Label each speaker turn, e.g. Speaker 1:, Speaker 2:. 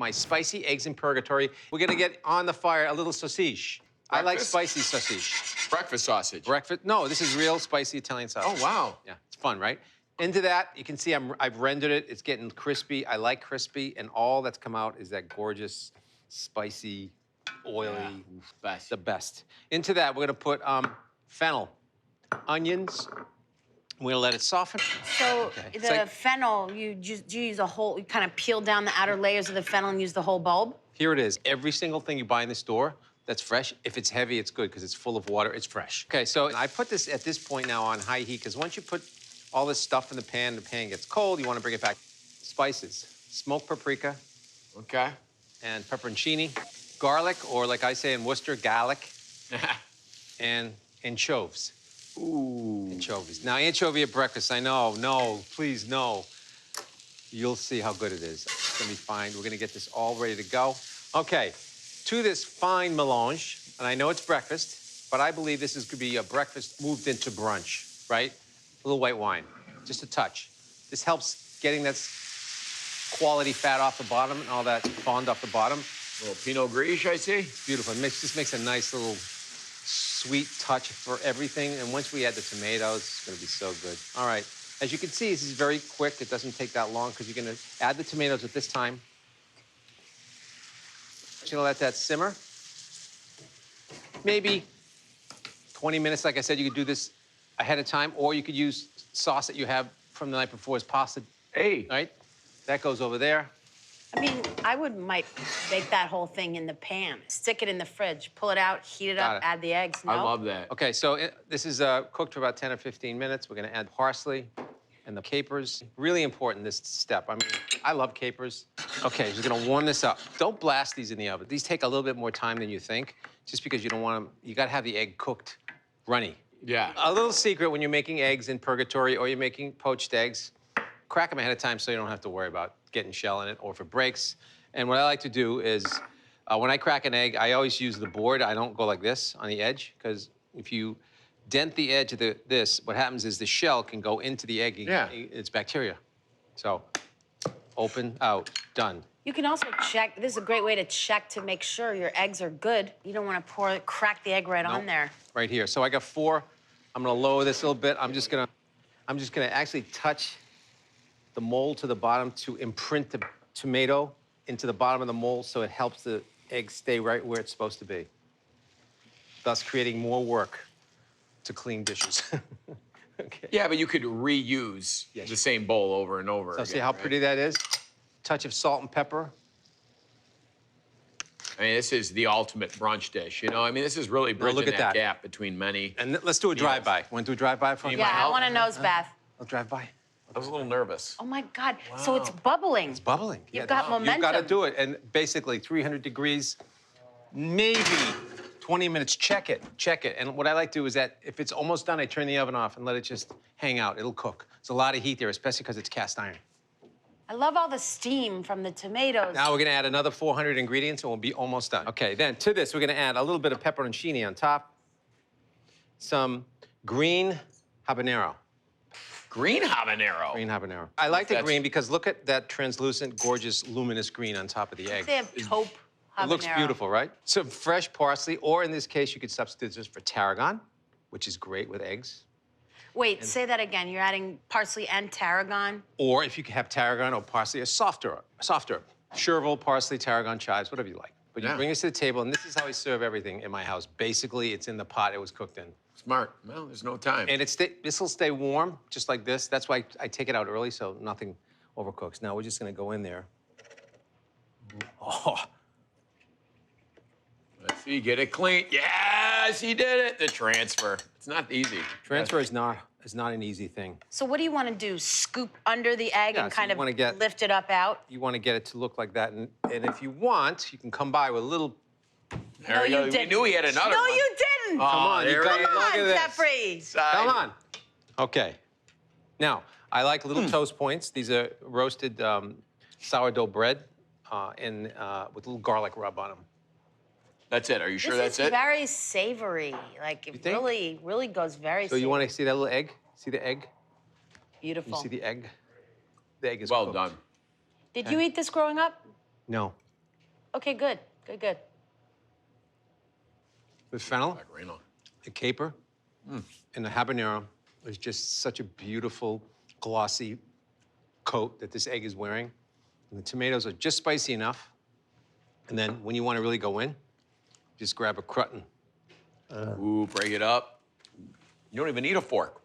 Speaker 1: My spicy eggs in purgatory. We're gonna get on the fire a little sausage. I like
Speaker 2: Breakfast?
Speaker 1: spicy sausage.
Speaker 2: Breakfast sausage.
Speaker 1: Breakfast? No, this is real spicy Italian sausage.
Speaker 2: Oh, wow.
Speaker 1: Yeah, it's fun, right? Into that, you can see I've rendered it. It's getting crispy. I like crispy, and all that's come out is that gorgeous, spicy, oily,
Speaker 2: Best.
Speaker 1: the best. Into that, we're gonna put fennel, onions. We're gonna let it soften.
Speaker 3: So
Speaker 1: It's
Speaker 3: the
Speaker 1: like-
Speaker 3: fennel, you use a whole, you kind of peel down the outer layers of the fennel and use the whole bulb?
Speaker 1: Here it is. Every single thing you buy in the store that's fresh, if it's heavy, it's good because it's full of water, it's fresh. Okay, so I put this at this point now on high heat because once you put all this stuff in the pan gets cold, you want to bring it back. Spices, smoked paprika
Speaker 2: Okay.
Speaker 1: and pepperoncini, garlic, or like I say in Worcester, garlic, and anchovies.
Speaker 2: Ooh.
Speaker 1: Anchovies. Now, anchovy at breakfast, I know, no, please, no. You'll see how good it is. It's gonna be fine. We're gonna get this all ready to go. Okay, to this fine melange, and I know it's breakfast, but I believe this is gonna be a breakfast moved into brunch, right? A little white wine, just a touch. This helps getting that quality fat off the bottom and all that fond off the bottom.
Speaker 2: A little Pinot Gris, I see.
Speaker 1: Beautiful. Just makes a nice little sweet touch for everything. And once we add the tomatoes, it's gonna be so good. All right. As you can see, this is very quick. It doesn't take that long because you're gonna add the tomatoes at this time. Just gonna let that simmer. Maybe 20 minutes. Like I said, you could do this ahead of time, or you could use sauce that you have from the night before as pasta,
Speaker 2: Hey.
Speaker 1: right? That goes over there.
Speaker 3: I mean, might bake that whole thing in the pan, stick it in the fridge, pull it out, heat it
Speaker 1: Got
Speaker 3: up,
Speaker 1: it.
Speaker 3: add the eggs. No?
Speaker 2: I love that.
Speaker 1: Okay, so this is cooked for about 10 or 15 minutes. We're gonna add parsley and the capers. Really important, this step. I mean, I love capers. Okay, so we're gonna warm this up. Don't blast these in the oven. These take a little bit more time than you think, just because you don't want them, you gotta have the egg cooked runny.
Speaker 2: Yeah.
Speaker 1: A little secret when you're making eggs in purgatory or you're making poached eggs, crack them ahead of time so you don't have to worry about getting shell in it or if it breaks. And what I like to do is, when I crack an egg, I always use the board. I don't go like this on the edge, because if you dent the edge of this, what happens is the shell can go into the egg.
Speaker 2: Yeah.
Speaker 1: It's bacteria. So, open, out, done.
Speaker 3: You can also check. This is a great way to check to make sure your eggs are good. You don't want to crack the egg right on
Speaker 1: Nope.
Speaker 3: there.
Speaker 1: Right here. So I got 4. I'm gonna lower this a little bit. I'm just gonna actually touch the mold to the bottom to imprint the tomato into the bottom of the mold so it helps the egg stay right where it's supposed to be, thus creating more work to clean dishes. Okay.
Speaker 2: Yeah, but you could reuse
Speaker 1: Yes.
Speaker 2: the same bowl over and over
Speaker 1: So
Speaker 2: again.
Speaker 1: see how
Speaker 2: right?
Speaker 1: pretty that is? Touch of salt and pepper.
Speaker 2: I mean, this is the ultimate brunch dish, you know? I mean, this is really bridging
Speaker 1: look at that.
Speaker 2: gap between many.
Speaker 1: And let's do a drive-by. Want to do a drive-by for me?
Speaker 2: might
Speaker 3: Yeah, I
Speaker 2: help.
Speaker 3: want a nose bath.
Speaker 1: I'll drive by.
Speaker 2: I was a little nervous.
Speaker 3: Oh my God! So it's bubbling.
Speaker 1: It's bubbling.
Speaker 3: You've got
Speaker 1: You've got to
Speaker 3: momentum.
Speaker 1: do it. And basically 300 degrees, maybe 20 minutes, check it. And what I like to do is that if it's almost done, I turn the oven off and let it just hang out. It'll cook. There's a lot of heat there, especially because it's cast iron.
Speaker 3: I love all the steam from the tomatoes.
Speaker 1: Now we're gonna add another 400 ingredients and we'll be almost done. Okay, then to this, we're gonna add a little bit of pepperoncini on top, some green habanero.
Speaker 2: Green habanero.
Speaker 1: Green habanero. I like the
Speaker 2: That's-
Speaker 1: green because look at that translucent, gorgeous, luminous green on top of the egg.
Speaker 3: They have taupe habanero.
Speaker 1: It looks beautiful, right? Some fresh parsley, or in this case, you could substitute this for tarragon, which is great with eggs.
Speaker 3: Wait, say that again. You're adding parsley and tarragon?
Speaker 1: Or if you could have tarragon or parsley, a softer. Chervil, parsley, tarragon, chives, whatever you like. But you
Speaker 2: Yeah.
Speaker 1: bring this to the table, and this is how I serve everything in my house. Basically, it's in the pot it was cooked in.
Speaker 2: Smart. Well, there's no time.
Speaker 1: And this will stay warm, just like this. That's why I take it out early, so nothing overcooks. Now we're just gonna go in there. Oh,
Speaker 2: Let's see, get it clean. Yes, he did it. The transfer. It's not easy.
Speaker 1: transfer is not an easy thing.
Speaker 3: So what do you want to do? Scoop under the egg
Speaker 1: Yeah,
Speaker 3: and
Speaker 1: so
Speaker 3: kind
Speaker 1: you
Speaker 3: of
Speaker 1: wanna get-
Speaker 3: lift it up out?
Speaker 1: You want to get it to look like that, and if you want, you can come by with a little.
Speaker 2: There
Speaker 3: No,
Speaker 2: we
Speaker 3: you
Speaker 2: go. We
Speaker 3: didn't.
Speaker 2: knew he had another
Speaker 3: No,
Speaker 2: one.
Speaker 3: you didn't.
Speaker 2: Oh,
Speaker 1: Come on, you
Speaker 2: there
Speaker 1: got
Speaker 2: he
Speaker 1: it.
Speaker 2: is.
Speaker 1: Look at
Speaker 3: Come on,
Speaker 1: this.
Speaker 3: Jeffrey.
Speaker 1: Come on. Okay. Now, I like little
Speaker 2: Hmm.
Speaker 1: toast points. These are roasted sourdough bread and with a little garlic rub on them.
Speaker 2: That's it. Are you sure
Speaker 3: This
Speaker 2: that's
Speaker 3: is
Speaker 2: it?
Speaker 3: very savory. Like, it
Speaker 1: think?
Speaker 3: really goes very
Speaker 1: So
Speaker 3: savory.
Speaker 1: you want to see that little egg? See the egg?
Speaker 3: Beautiful.
Speaker 1: You see the egg? The egg is
Speaker 2: Well
Speaker 1: cooked.
Speaker 2: done.
Speaker 3: Did you eat this growing up?
Speaker 1: No.
Speaker 3: Okay, good. Good.
Speaker 1: The fennel,
Speaker 2: Pecorino.
Speaker 1: the caper, and the habanero is just such a beautiful, glossy coat that this egg is wearing. And the tomatoes are just spicy enough. And then when you want to really go in, just grab a crutton.
Speaker 2: Ooh, break it up. You don't even need a fork.